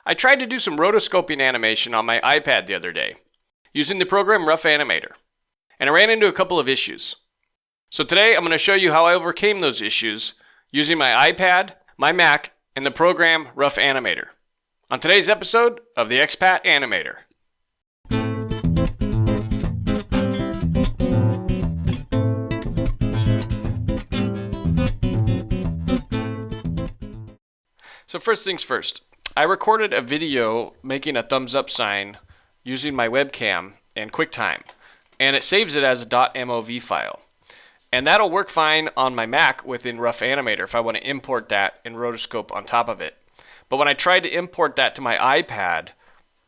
I tried to do some rotoscoping animation on my iPad the other day using the program Rough Animator, and I ran into a couple of issues. So today I'm going to show you how I overcame those issues using my iPad, my Mac, and the program Rough Animator on today's episode of the Expat Animator. So first things first, I recorded a video making a thumbs up sign using my webcam and QuickTime, and it saves it as a .mov file. And that'll work fine on my Mac within Rough Animator if I want to import that and rotoscope on top of it. But when I tried to import that to my iPad,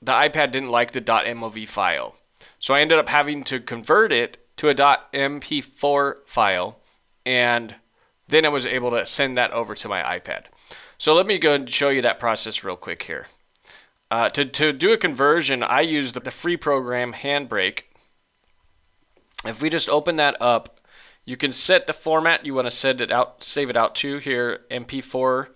the iPad didn't like the .mov file. So I ended up having to convert it to a .mp4 file, and then I was able to send that over to my iPad. So let me go and show you that process real quick here. To do a conversion, I use the free program Handbrake. If we just open that up, you can set the format you want to save it out to here, MP4,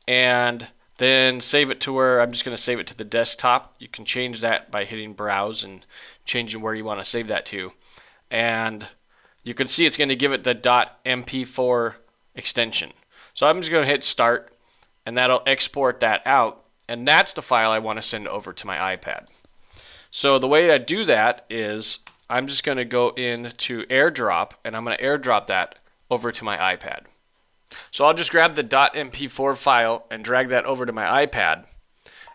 and then save it to where I'm just going to save it to the desktop. You can change that by hitting browse and changing where you want to save that to. And you can see it's going to give it the .mp4 extension. So I'm just going to hit start, and that'll export that out, and that's the file I want to send over to my iPad. So the way I do that is I'm just going to go into AirDrop, and I'm going to AirDrop that over to my iPad. So I'll just grab the .mp4 file and drag that over to my iPad,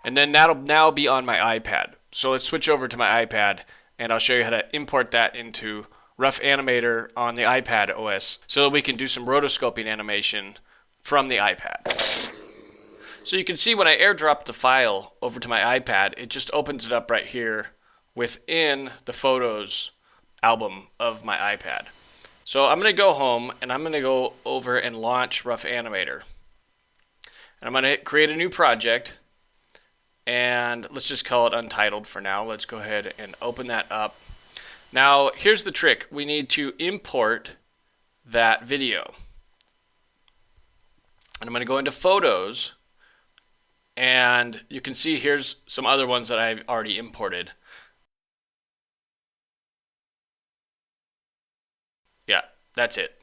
and then that'll now be on my iPad. So let's switch over to my iPad, and I'll show you how to import that into Rough Animator on the iPad OS so that we can do some rotoscoping animation from the iPad. So you can see when I airdrop the file over to my iPad, it just opens it up right here within the Photos album of my iPad. So I'm going to go home, and I'm going to go over and launch Rough Animator. And I'm going to create a new project, and let's just call it Untitled for now. Let's go ahead and open that up. Now here's the trick. We need to import that video. And I'm going to go into Photos, and you can see here's some other ones that I've already imported. Yeah, that's it.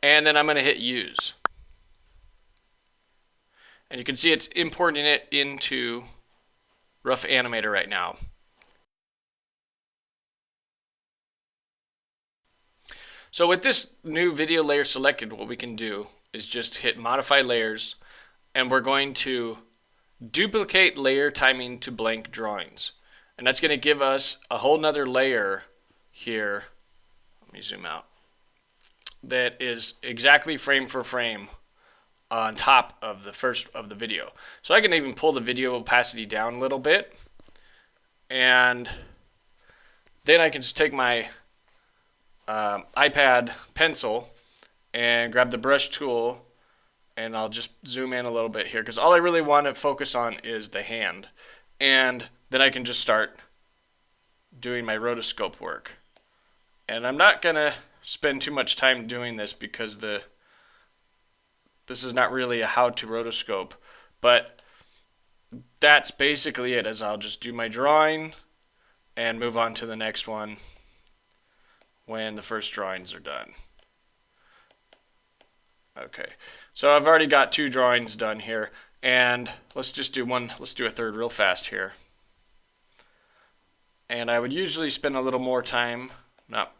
And then I'm going to hit Use. And you can see it's importing it into Rough Animator right now. So with this new video layer selected, what we can do is just hit Modify Layers, and we're going to duplicate layer timing to blank drawings. And that's going to give us a whole nother layer here. Let me zoom out. That is exactly frame for frame on top of the first of the video. So I can even pull the video opacity down a little bit, and then I can just take my iPad pencil and grab the brush tool, and I'll just zoom in a little bit here because all I really want to focus on is the hand, and then I can just start doing my rotoscope work. And I'm not gonna spend too much time doing this because this is not really a how to rotoscope, but that's basically it. As I'll just do my drawing and move on to the next one when the first drawings are done. Okay, so I've already got two drawings done here, and let's just do one. Let's do a third real fast here. And I would usually spend a little more time, not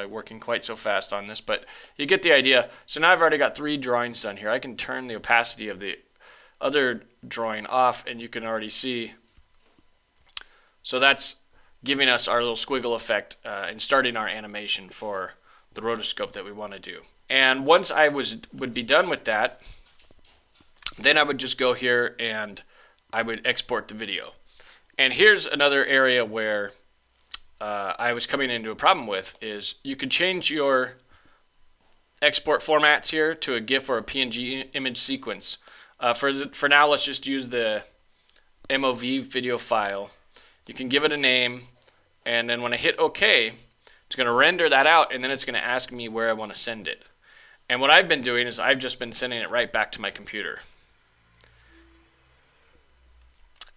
working quite so fast on this, but you get the idea. So now I've already got three drawings done here. I can turn the opacity of the other drawing off, and you can already see. So that's giving us our little squiggle effect and starting our animation for the rotoscope that we want to do. And once I would be done with that, then I would just go here and I would export the video. And here's another area where I was coming into a problem with is you could change your export formats here to a GIF or a PNG image sequence. For now, let's just use the MOV video file. You can give it a name, and then when I hit OK, it's going to render that out, and then it's going to ask me where I want to send it. And what I've been doing is I've just been sending it right back to my computer.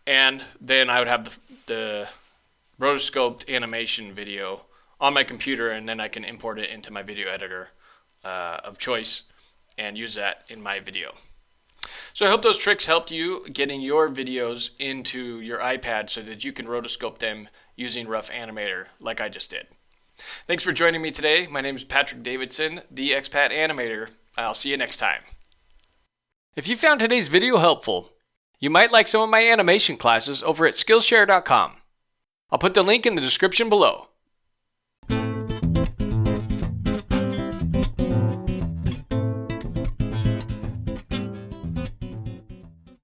and then I would have the rotoscoped animation video on my computer, and then I can import it into my video editor of choice and use that in my video. So I hope those tricks helped you getting your videos into your iPad so that you can rotoscope them using Rough Animator like I just did. Thanks for joining me today. My name is Patrick Davidson, the Expat Animator. I'll see you next time. If you found today's video helpful, you might like some of my animation classes over at Skillshare.com. I'll put the link in the description below.